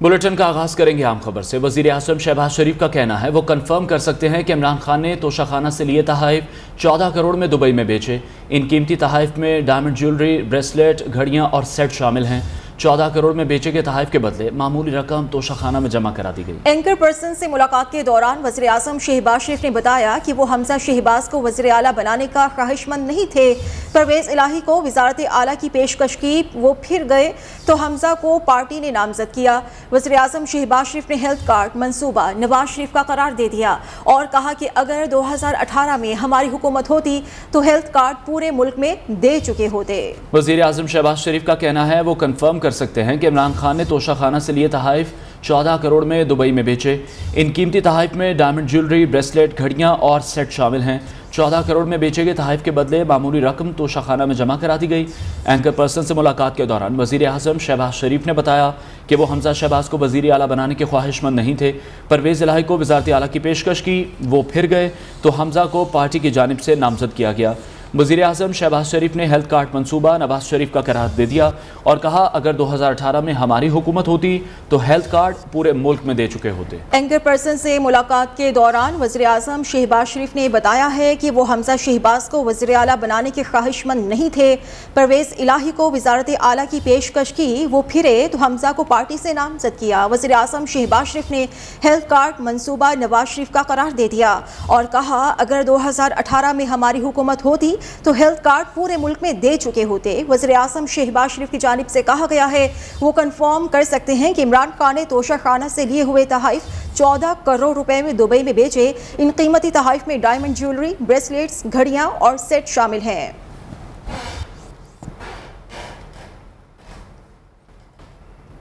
Bulletin का आगाज करेंगे आम खबर से। वजीर आज़म शहबाज शरीफ का कहना है वो कंफर्म कर सकते हैं कि इमरान खान ने तोशाखाना से लिए तहाइफ 14 करोड़ में दुबई में बेचे। इन कीमती तहाइफ में डायमंड ज्वेलरी, ब्रेसलेट, घड़ियां और सेट शामिल हैं। 14 करोड़ में बेचे गए तहाइफ के बदले मामूली रकम तोशाखाना में जमा करा दी गई। एंकर पर्सन से मुलाकात के दौरान वज़ीर आज़म शहबाज शरीफ ने बताया कि वो हमजा शहबाज को वज़ीर आला बनाने का ख्वाहिशमंद नहीं थे। परवेज़ इलाही को वज़ारत आला की पेशकश की, वो फिर गए तो हमजा को पार्टी ने नामजद किया। वज़ीर आज़म शहबाज शरीफ ने हेल्थ कार्ड मंसूबा नवाज शरीफ का करार दे दिया और कहा कि अगर 2018 में हमारी हुकूमत होती तो हेल्थ कार्ड पूरे मुल्क में दे चुके होते। वज़ीर आज़म शहबाज शरीफ का कहना है वो कंफर्म कर सकते हैं कि इमरान खान ने तोशाखाना से लिए तहाइफ 14 करोड़ में दुबई में बेचे। इन कीमती तहाइफ में डायमंड ज्वेलरी, ब्रेसलेट, घड़ियां और सेट शामिल हैं। 14 करोड़ में बेचे गए तहाइफ के बदले मामूली रकम तोशाखाना में जमा करा दी गई। एंकर पर्सन से मुलाकात के दौरान वज़ीर आज़म शहबाज शरीफ ने बताया कि वो हमजा शहबाज को वज़ीर आला बनाने के ख्वाहिशमंद नहीं थे। परवेज़ इलाही को वज़ारत आला की पेशकश की, वो फिर गए तो हमजा को पार्टी की जानिब से नामजद किया गया। वज़ीर आज़म शहबाज शरीफ ने हेल्थ कार्ड मंसूबा नवाज शरीफ का करार दे दिया और कहा अगर 2018 में हमारी हुकूमत होती तो हेल्थ कार्ड पूरे मुल्क में दे चुके होते। एंकर पर्सन से मुलाकात के दौरान वज़ीर आज़म शहबाज शरीफ ने बताया है कि वो हमजा शहबाज को वज़ीर आला बनाने के ख्वाहिशमंद नहीं थे। परवेज़ इलाही को वज़ारत आला की पेशकश की, वो फिरे तो हमजा को पार्टी से नामजद किया। वज़ीर आज़म शहबाज शरीफ ने हेल्थ कार्ड मंसूबा नवाज शरीफ का करार दे दिया और कहा अगर 2018 में हमारी हुकूमत होती तो हेल्थ कार्ड पूरे मुल्क में दे चुके होते। वज़ीर आज़म शहबाज शरीफ की जानिब से कहा गया है वो कंफर्म कर सकते हैं कि इमरान खान ने तोशाखाना से लिए हुए तहाइफ 14 करोड़ रुपए में दुबई में बेचे। इन कीमती तहाइफ में डायमंड ज्वेलरी, ब्रेसलेट्स, घड़ियां और सेट शामिल हैं।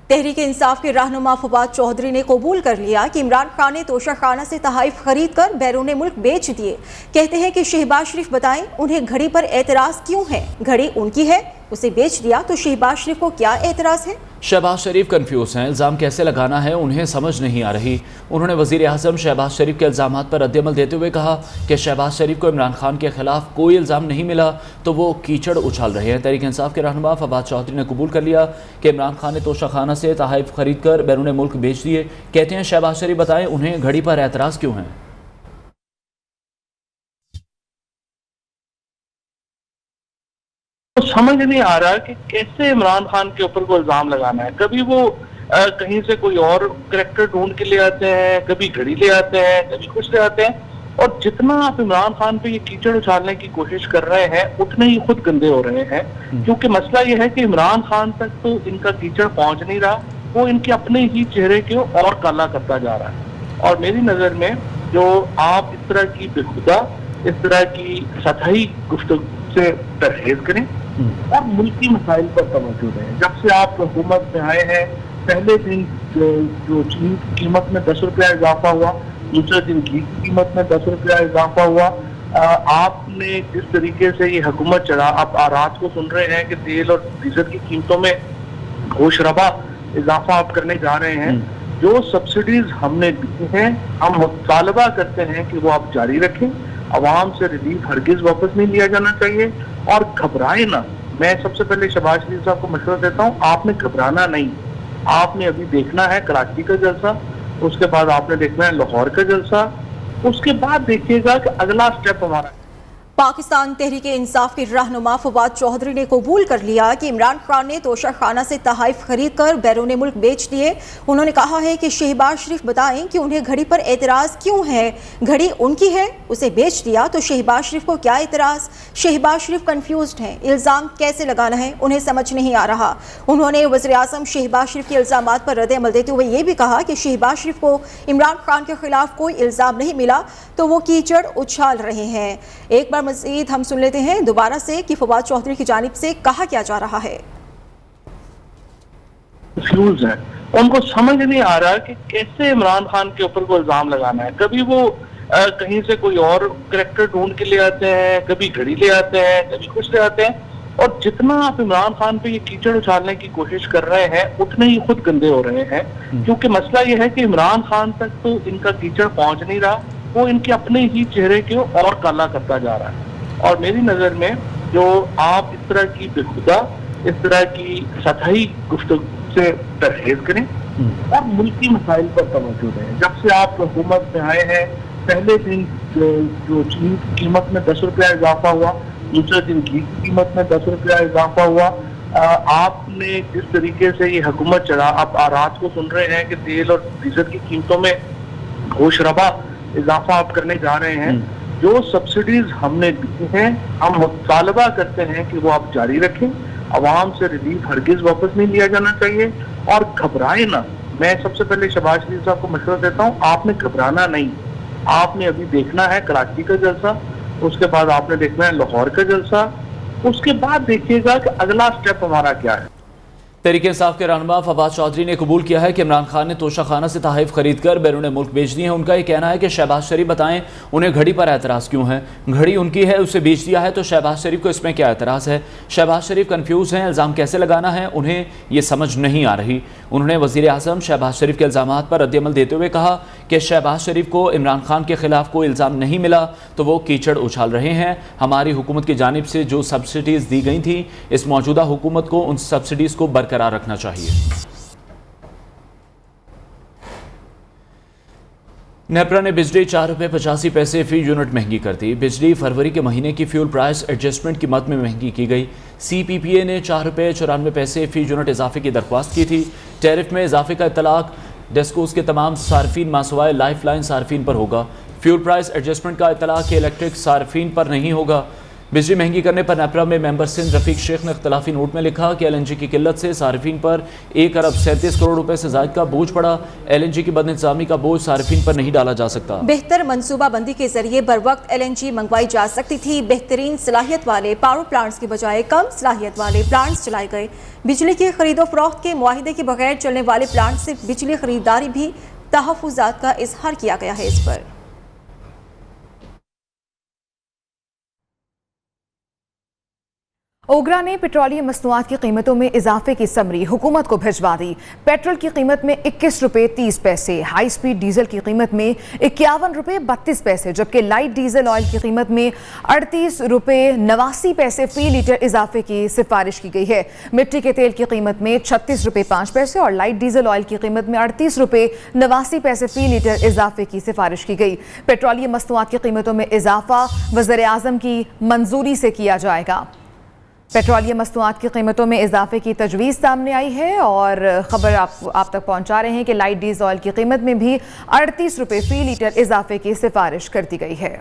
तहरीक इंसाफ के रहनुमा फवाद चौधरी ने कबूल कर लिया कि इमरान खान ने तोशाखाना से तहाइफ खरीद कर बैरून मुल्क बेच दिए। कहते हैं कि शहबाज शरीफ बताएं उन्हें घड़ी पर एतराज़ क्यों है। घड़ी उनकी है, उसे बेच दिया तो शहबाज शरीफ को क्या एतराज़ है। शहबाज शरीफ कंफ्यूज हैं, इल्ज़ाम कैसे लगाना है उन्हें समझ नहीं आ रही। उन्होंने वज़ीर आज़म शहबाज शरीफ के इल्ज़ामात पर रद्द-ए-अमल देते हुए कहा कि शहबाज शरीफ को इमरान खान के खिलाफ कोई इल्ज़ाम नहीं मिला तो वो कीचड़ उछाल रहे हैं। तहरीक इंसाफ के रहनुमा फवाद चौधरी ने कबूल कर लिया कि इमरान खान ने तोशाखाना से तहाइफ खरीद कर बैरून मुल्क बेच दिए। कहते हैं शहबाज शरीफ बताएं उन्हें घड़ी पर एतराज़ क्यों है। तो समझ नहीं आ रहा कि कैसे इमरान खान के ऊपर कोई इल्जाम लगाना है। कभी वो कहीं से कोई और करैक्टर ढूंढ के ले आते हैं, कभी घड़ी ले आते हैं, कभी कुछ ले आते हैं और जितना आप इमरान खान पे ये कीचड़ उछालने की कोशिश कर रहे हैं उतने ही खुद गंदे हो रहे हैं। क्योंकि मसला ये है कि इमरान खान तक तो इनका कीचड़ पहुंच नहीं रहा, वो इनके अपने ही चेहरे को और काला करता जा रहा है। और मेरी नजर में जो आप इस तरह की बेखुदा, इस तरह की सतही गुफ्तगू से परहेज करें और मुल्की मसाइल पर तवज्जो दें। जब से आप हुकूमत में आए हैं पहले दिन जो चीनी की कीमत में 10 रुपया इजाफा हुआ, दूसरे दिन घी की कीमत में 10 रुपया इजाफा हुआ। आपने जिस तरीके से ये हुकूमत चला, आप रात को सुन रहे हैं कि तेल और डीजल की कीमतों में होशरबा इजाफा आप करने जा रहे हैं। जो सब्सिडीज हमने दी हैं हम मुतालबा करते हैं कि वो आप जारी रखें। अवाम से रिलीफ हरगिज वापस नहीं लिया जाना चाहिए और घबराए ना। मैं सबसे पहले शहबाज शरीफ साहब को मशवरा देता हूँ, आपने घबराना नहीं। आपने अभी देखना है कराची का जलसा, उसके बाद आपने देखना है लाहौर का जलसा, उसके बाद देखिएगा कि अगला स्टेप हमारा। पाकिस्तान तहरीक इंसाफ के रहनुमा फवाद चौधरी ने कबूल कर लिया कि इमरान खान ने तोशाखाना से तहाइफ खरीद कर बैरून मुल्क बेच दिए। उन्होंने कहा है कि शहबाज शरीफ बताएं कि उन्हें घड़ी पर एतराज़ क्यों है। घड़ी उनकी है, उसे बेच दिया तो शहबाज शरीफ को क्या एतराज़। शहबाज शरीफ कंफ्यूज्ड हैं, इल्ज़ाम कैसे लगाना है उन्हें समझ नहीं आ रहा। उन्होंने वज़ीर आज़म शहबाज शरीफ के इल्ज़ामात पर रद्द-ए-अमल देते हुए ये भी कहा कि शहबाज शरीफ को इमरान खान के खिलाफ कोई इल्ज़ाम नहीं मिला तो वो कीचड़ उछाल रहे हैं। एक बार मज़ीद हम सुन लेते हैं दोबारा से कि फवाद चौधरी की जानिब से कहा क्या जा रहा है। कंफ्यूज है, उनको समझ नहीं आ रहा कि कैसे इमरान खान के ऊपर कोई इल्जाम लगाना है। कभी वो कहीं से कोई और करैक्टर ढूंढ के ले आते हैं, कभी घड़ी ले आते हैं, कभी कुछ ले आते हैं और जितना आप इमरान खान पे ये कीचड़ उछालने की कोशिश कर रहे हैं उतने ही खुद गंदे हो रहे हैं। क्योंकि मसला ये है कि इमरान खान तक तो इनका कीचड़ पहुंच नहीं रहा, वो इनके अपने ही चेहरे को और काला करता जा रहा है। और मेरी नजर में जो आप इस तरह की बेखुदा, इस तरह की सतही गुफ्तगू से परहेज करें اور ملکی مسائل پر توجہ دیں. جب سے آپ حکومت میں آئے ہیں پہلے دن جو چینی کی قیمت میں 10 روپیہ اضافہ ہوا, دوسرے دن گھی کی قیمت میں 10 روپیہ اضافہ ہوا. آپ نے جس طریقے سے یہ حکومت چلا, آپ رات کو سن رہے ہیں کہ تیل اور ڈیزل کی قیمتوں میں ہوش ربا اضافہ آپ کرنے جا رہے ہیں. جو سبسڈیز ہم نے دی ہیں ہم مطالبہ کرتے ہیں کہ وہ آپ جاری رکھیں. عوام سے ریلیف ہرگز واپس نہیں لیا جانا چاہیے اور گھبرائیں نہ. میں سب سے پہلے شہباز شریف صاحب کو مشورہ دیتا ہوں, آپ نے گھبرانا نہیں. آپ نے ابھی دیکھنا ہے کراچی کا جلسہ, اس کے بعد آپ نے دیکھنا ہے لاہور کا جلسہ, اس کے بعد دیکھیے گا کہ اگلا سٹیپ ہمارا کیا ہے. تحریک انصاف کے رہنما فواد چودھری نے قبول کیا ہے کہ عمران خان نے توشہ خانہ سے تحائف خرید کر بیرون ملک بیچ دی ہیں. ان کا یہ کہنا ہے کہ شہباز شریف بتائیں انہیں گھڑی پر اعتراض کیوں ہے؟ گھڑی ان کی ہے, اسے بیچ دیا ہے, تو شہباز شریف کو اس میں کیا اعتراض ہے؟ شہباز شریف کنفیوز ہیں, الزام کیسے لگانا ہے انہیں یہ سمجھ نہیں آ رہی. انہوں نے وزیر اعظم شہباز شریف کے الزامات پر رد عمل دیتے ہوئے کہا کہ شہباز شریف کو عمران خان کے خلاف کوئی الزام نہیں ملا تو وہ کیچڑ اچھال رہے ہیں. ہماری حکومت کی جانب سے جو سبسڈیز دی گئی تھیں اس موجودہ حکومت کو ان سبسڈیز کو برقرار رکھنا چاہیے. نیپرا نے بجلی 4 روپے 85 پیسے فی یونٹ مہنگی کر دی. بجلی فروری کے مہینے کی فیول پرائس ایڈجسٹمنٹ قیمت میں مہنگی کی گئی. سی پی پی اے نے 4 روپے 94 پیسے فی یونٹ اضافے کی درخواست کی تھی. ٹیرف میں اضافے کا اطلاق ڈیسکوز کے تمام صارفین ماسوائے لائف لائن صارفین پر ہوگا. فیول پرائس ایڈجسٹمنٹ کا اطلاق الیکٹرک صارفین پر نہیں ہوگا. بجلی مہنگی کرنے پر نیپرا میں ممبر سندھ رفیق شیخ نے اختلافی نوٹ میں لکھا کہ ایل این جی کی قلت سے صارفین پر 1 ارب 37 کروڑ روپے سے زائد کا بوجھ پڑا. ایل این جی کی بد انتظامی کا بوجھ صارفین پر نہیں ڈالا جا سکتا. بہتر منصوبہ بندی کے ذریعے بر وقت ایل این جی منگوائی جا سکتی تھی. بہترین صلاحیت والے پاور پلانٹس کی بجائے کم صلاحیت والے پلانٹس چلائے گئے. بجلی کی خرید و فروخت کے معاہدے کے بغیر چلنے والے پلانٹ سے بجلی خریداری بھی تحفظات کا اظہار کیا گیا ہے. اس پر اوگرا نے پیٹرولیم مصنوعات کی قیمتوں میں اضافے کی سمری حکومت کو بھجوا دی. پیٹرول کی قیمت میں 21 روپے 30 پیسے, ہائی سپیڈ ڈیزل کی قیمت میں 51 روپے 32 پیسے, جبکہ لائٹ ڈیزل آئل کی قیمت میں 38 روپے 89 پیسے فی لیٹر اضافے کی سفارش کی گئی ہے. مٹی کے تیل کی قیمت میں 36 روپے 5 پیسے اور لائٹ ڈیزل آئل کی قیمت میں 38 روپے 89 پیسے فی لیٹر اضافے کی سفارش کی گئی. پیٹرولیم مصنوعات کی قیمتوں میں اضافہ وزیر اعظم کی منظوری سے کیا جائے گا. پیٹرولیم مصنوعات کی قیمتوں میں اضافے کی تجویز سامنے آئی ہے اور خبر آپ تک پہنچا رہے ہیں کہ لائٹ ڈیزل آئل کی قیمت میں بھی 38 روپے فی لیٹر اضافے کی سفارش کر دی گئی ہے.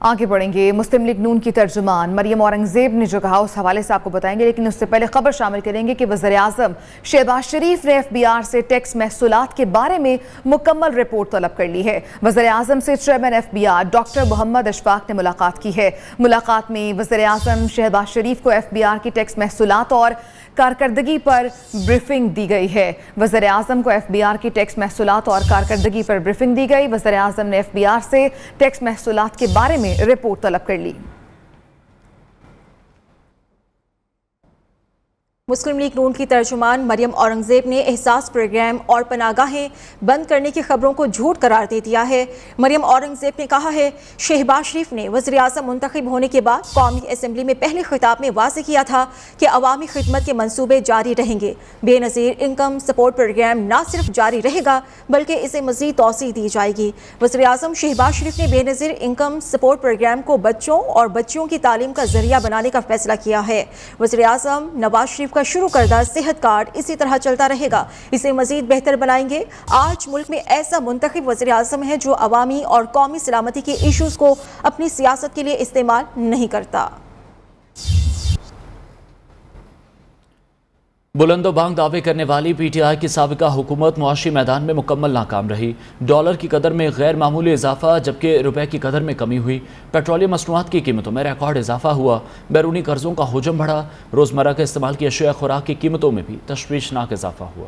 آگے بڑھیں گے. مسلم لیگ نون کی ترجمان مریم اورنگزیب نے جو کہا اس حوالے سے آپ کو بتائیں گے, لیکن اس سے پہلے خبر شامل کریں گے کہ وزیر اعظم شہباز شریف نے ایف بی آر سے ٹیکس محصولات کے بارے میں مکمل رپورٹ طلب کر لی ہے. وزیر اعظم سے chairman F B R doctor Muhammad Ashfaq نے ملاقات کی ہے. ملاقات میں وزیر اعظم شہباز شریف کو ایف بی آر کی ٹیکس محصولات اور کارکردگی پر بریفنگ دی گئی ہے. وزیر اعظم کو ایف بی آر کی ٹیکس محصولات اور کارکردگی پر بریفنگ دی گئی. وزیر اعظم نے ایف بی آر سے ٹیکس محصولات کے بارے میں رپورٹ طلب کر لی. مسلم لیگ نون کی ترجمان مریم اورنگزیب نے احساس پروگرام اور پناہگاہیں بند کرنے کی خبروں کو جھوٹ قرار دے دیا ہے. مریم اورنگزیب نے کہا ہے شہباز شریف نے وزیر اعظم منتخب ہونے کے بعد قومی اسمبلی میں پہلے خطاب میں واضح کیا تھا کہ عوامی خدمت کے منصوبے جاری رہیں گے. بے نظیر انکم سپورٹ پروگرام نہ صرف جاری رہے گا بلکہ اسے مزید توسیع دی جائے گی. وزیر اعظم شہباز شریف نے بے نظیر انکم سپورٹ پروگرام کو بچوں اور بچیوں کی تعلیم کا ذریعہ بنانے کا فیصلہ کیا ہے. وزیر اعظم نواز شریف شروع کردہ صحت کارڈ اسی طرح چلتا رہے گا, اسے مزید بہتر بنائیں گے. آج ملک میں ایسا منتخب وزیر اعظم ہے جو عوامی اور قومی سلامتی کے ایشوز کو اپنی سیاست کے لیے استعمال نہیں کرتا. بلند و بانگ دعوے کرنے والی پی ٹی آئی کی سابقہ حکومت معاشی میدان میں مکمل ناکام رہی. ڈالر کی قدر میں غیر معمولی اضافہ جبکہ روپے کی قدر میں کمی ہوئی. پیٹرولیم مصنوعات کی قیمتوں میں ریکارڈ اضافہ ہوا. بیرونی قرضوں کا حجم بڑھا. روزمرہ کے استعمال کی اشیاء خوراک کی قیمتوں میں بھی تشویشناک اضافہ ہوا.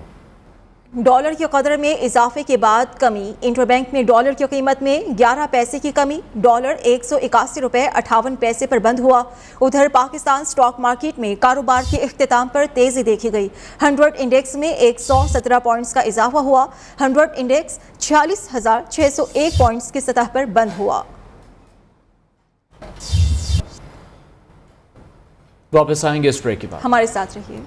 ڈالر کی قدر میں اضافے کے بعد کمی. انٹر بینک میں ڈالر کی قیمت میں 11 پیسے کی کمی. ڈالر 181 روپے 58 پیسے پر بند ہوا. ادھر پاکستان سٹاک مارکیٹ میں کاروبار کے اختتام پر تیزی دیکھی گئی. 100 انڈیکس میں 117 پوائنٹس کا اضافہ ہوا. 100 انڈیکس 46,601 پوائنٹس کی سطح پر بند ہوا. वापस आएंगे इस ब्रेक के बाद। हमारे साथ रहिए।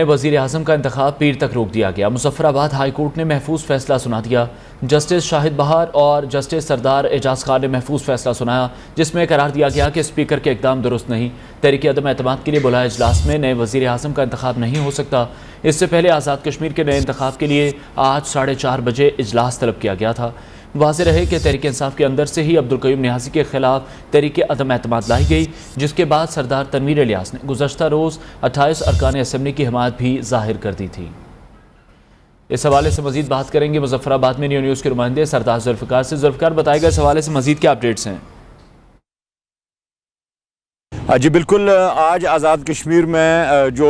वज़ीर आज़म का इंतखाब पीर तक रोक दिया गया। मुज़फ़्फ़राबाद हाई कोर्ट ने महफूज फैसला सुना दिया। जस्टिस शाहिद बहार और जस्टिस सरदार एजाज खान ने महफूज फैसला सुनाया, जिसमें करार दिया गया कि स्पीकर के इक़दाम दुरुस्त नहीं। तहरीक अदम एतमाद के लिए बुलाए इजलास में नए वज़ीर आज़म का इंतखाब नहीं हो सकता। इससे पहले आज़ाद कश्मीर के नए इंतखाब के लिए आज 4:30 बजे इजलास तलब किया गया था। वाज़ेह रहे कि तहरीक इंसाफ के अंदर से ही अब्दुल क़य्यूम नियाज़ी के खिलाफ तहरीक अदम एतमाद लाई गई, जिसके बाद सरदार तनवीर इलियास ने गुज़श्ता रोज़ 28 अरकान असम्बली की हिमायत भी ज़ाहिर कर दी थी। इस हवाले से मज़ीद बात करेंगे मुज़फ़्फ़राबाद में न्यू न्यूज़ के नुमाइंदे सरदार जुल्फ़िकार से। जुल्फ़िकार, बताएगा इस हवाले से मज़ीद क्या अपडेट्स हैं? जी बिल्कुल, आज आज़ाद कश्मीर में जो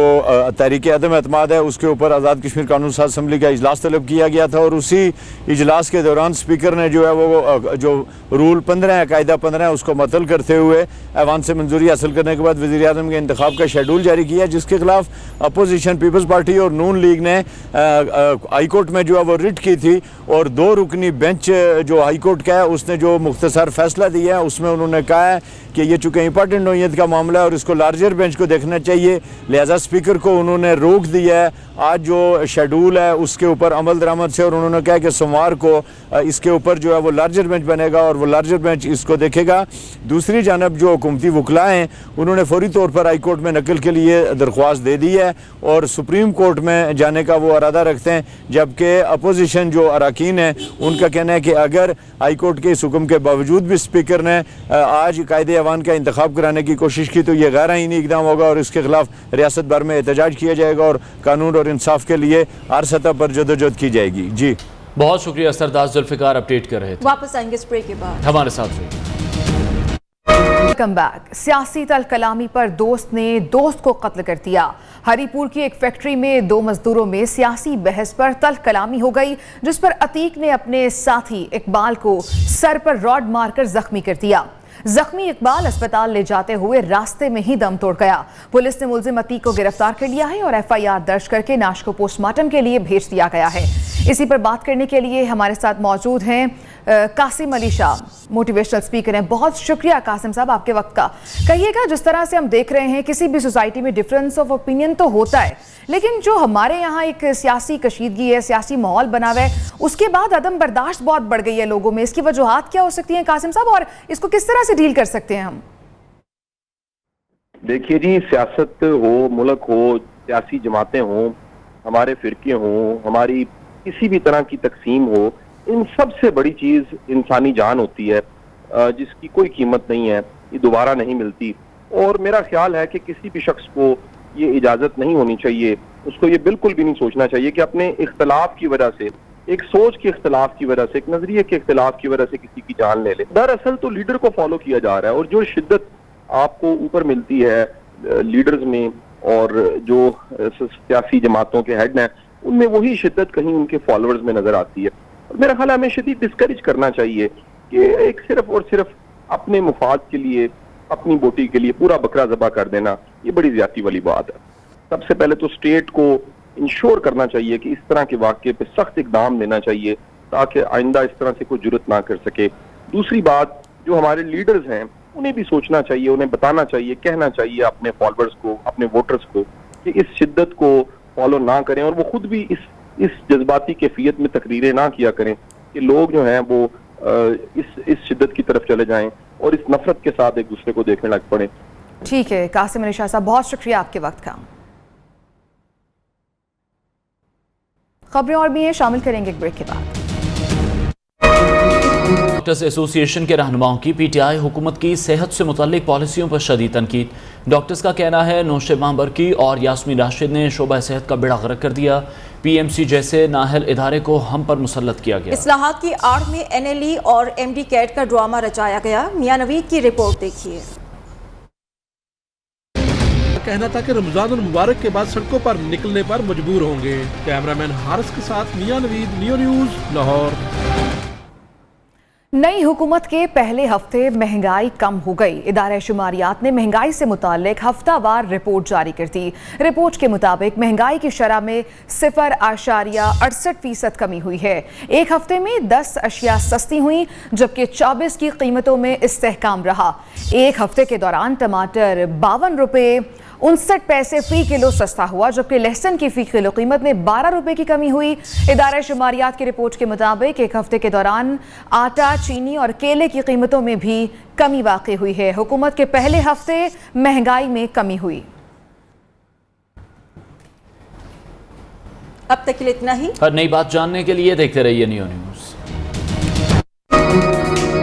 तहरीक अदम एतमाद है उसके ऊपर आज़ाद कश्मीर कानून साज असम्बली का इजलास तलब किया गया था, और उसी इजलास के दौरान स्पीकर ने जो है वो जो रूल 15 कायदा 15 उसको मतल करते हुए ऐवान से मंजूरी हासिल करने के बाद वज़ीर आज़म के इंतखाब का शेड्यूल जारी किया, जिसके खिलाफ अपोजिशन पीपल्स पार्टी और नून लीग ने हाई कोर्ट में जो है वो रिट की थी। और 2 रुकनी बेंच जो हाई कोर्ट का है उसने जो मुख्तसर फैसला दिया है उसमें उन्होंने कहा है कि ये चूँकि इंपॉर्टेंट नोयत का मामला है और इसको लार्जर बेंच को देखना चाहिए, लिहाजा स्पीकर को उन्होंने रोक दिया है आज जो शेड्यूल है उसके ऊपर अमल दरामद से। और उन्होंने कहा कि सोमवार को इसके ऊपर जो है वो लार्जर बेंच बनेगा और वो लार्जर बेंच इसको देखेगा। दूसरी जानब जो हुकूमती वकला हैं उन्होंने फौरी तौर पर हाई कोर्ट में नकल के लिए दरख्वास्त दे दी है और सुप्रीम कोर्ट में जाने का वो इरादा रखते हैं, जबकि अपोजिशन जो अरकान हैं उनका कहना है कि अगर हाई कोर्ट के इस हुक्म के बावजूद भी स्पीकर ने आज कायदे ऐवान का इंतखाब कराने की कोशिश की तो ये गैर आईनी इक़दाम होगा और इसके खिलाफ रियासत भर में एहतजाज किया जाएगा और कानून और इंसाफ के लिए हर सतह पर जदोजहद की जाएगी। जी बहुत शुक्रिया सरदार जुल्फ़िकार, अपडेट कर रहे थे। वापस आएंगे इस ब्रेक के बाद। हमारे साथ रहिए। Welcome back. सियासी तल कलामी पर दोस्त ने दोस्त को कत्ल कर दिया। हरीपुर की एक फैक्ट्री में 2 मजदूरों में सियासी बहस पर तल कलामी हो गई, जिस पर अतीक ने अपने साथी इकबाल को सर पर रॉड मारकर जख्मी कर दिया। जख्मी इकबाल अस्पताल ले जाते हुए रास्ते में ही दम तोड़ गया। पुलिस ने मुलजिम अतीक को गिरफ्तार कर लिया है और FIR दर्ज करके नाश को पोस्टमार्टम के लिए भेज दिया गया है। इसी पर बात करने के लिए हमारे साथ मौजूद हैं कासिम अली शाह, मोटिवेशनल स्पीकर हैं। बहुत शुक्रिया कासिम साहब आपके वक्त का। कहिएगा, जिस तरह से हम देख रहे हैं किसी भी सोसाइटी में डिफरेंस ऑफ ओपिनियन तो होता है, लेकिन जो हमारे यहाँ एक सियासी कशीदगी है, सियासी माहौल बना हुआ है, उसके बाद अदम बर्दाश्त बहुत बढ़ गई है लोगों में। इसकी वजूहात क्या हो सकती हैं कासिम साहब, और इसको किस तरह से डील कर सकते हैं हम? देखिए जी, सियासत हो, मुल्क हो, सियासी जमातें हों, हमारे फिरके हों, हमारी किसी भी तरह की तकसीम हो, इन सबसे बड़ी चीज इंसानी जान होती है, जिसकी कोई कीमत नहीं है, ये दोबारा नहीं मिलती। और मेरा ख्याल है कि किसी भी शख्स को ये इजाजत नहीं होनी चाहिए, उसको ये बिल्कुल भी नहीं सोचना चाहिए कि अपने इख्तलाफ की वजह से, एक सोच के इख्तलाफ की वजह से, एक नजरिए के इख्तलाफ की वजह से किसी की जान ले ले। दरअसल तो लीडर को फॉलो किया जा रहा है, और जो शिद्दत आपको ऊपर मिलती है लीडर्स में और जो सियासी जमातों के हेड हैं उनमें, वही शिद्दत कहीं उनके फॉलोअर्स में नजर आती है। और मेरा ख्याल है हमें शदीद डिस्करेज करना चाहिए कि एक सिर्फ और सिर्फ अपने मुफाद के लिए, अपनी बोटी के लिए पूरा बकरा ज़बा कर देना, ये बड़ी ज्यादती वाली बात है। सबसे पहले तो स्टेट को इंश्योर करना चाहिए कि इस तरह के वाक़े पे सख्त इक़दाम लेना चाहिए ताकि आइंदा इस तरह से कोई जुर्रत ना कर सके। दूसरी बात, जो हमारे लीडर्स हैं उन्हें भी सोचना चाहिए, उन्हें बताना चाहिए, कहना चाहिए अपने फॉलोअर्स को, अपने वोटर्स को कि इस शिद्दत को फॉलो ना करें, और वो खुद भी इस जज्बाती कैफियत में तकरीरें ना किया करें कि लोग जो हैं वो इस शिद्दत की तरफ चले जाएं और इस नफरत के साथ एक दूसरे को देखने लग पड़े। ठीक है कासिम अली शाह साहब, बहुत शुक्रिया आपके वक्त का। खबरें और भी हैं, शामिल करेंगे एक ब्रेक के बाद। डॉक्टर्स एसोसिएशन के रहनुमाओं की PTI हुकूमत की सेहत से मुतल्लिक पॉलिसियों पर शदीद तनकीद। डॉक्टर्स का कहना है नौशेबा बरकी और यास्मीन राशिद ने शोबा सेहत का बेड़ा गर्क कर दिया। PMC जैसे नाहल इदारे को हम पर मुसल्लत किया गया। इस्लाहात की आड़ में NLE और MD कैट का ड्रामा रचाया गया। मियां नवीद की रिपोर्ट देखिए। कहना था कि रमजान मुबारक के बाद सड़कों पर निकलने पर मजबूर होंगे। कैमरामैन हारिस के साथ मियां नवीद, न्यू न्यूज़, लाहौर। नई हुकूमत के पहले हफ्ते महंगाई कम हो गई। इदारा शुमारियात ने महंगाई से मुताल्लिक हफ्तावार रिपोर्ट जारी कर दी। रिपोर्ट के मुताबिक महंगाई की शरह में 0.68% कमी हुई है। एक हफ्ते में 10 अशिया सस्ती हुई जबकि 24 की कीमतों में इस्तेहकाम रहा। एक हफ्ते के दौरान टमाटर 52 रुपये 59 पैसे फी किलो सस्ता हुआ जबकि लहसुन की फी किलो कीमत में 12 रुपए की कमी हुई। इदारा शुमारियात की रिपोर्ट के मुताबिक एक हफ्ते के दौरान आटा, चीनी और केले की कीमतों में भी कमी वाक़ई हुई है। हुकूमत के पहले हफ्ते महंगाई में कमी हुई। अब तक के लिए इतना ही। हर नई बात जानने के लिए देखते रहिए नियो न्यूज़।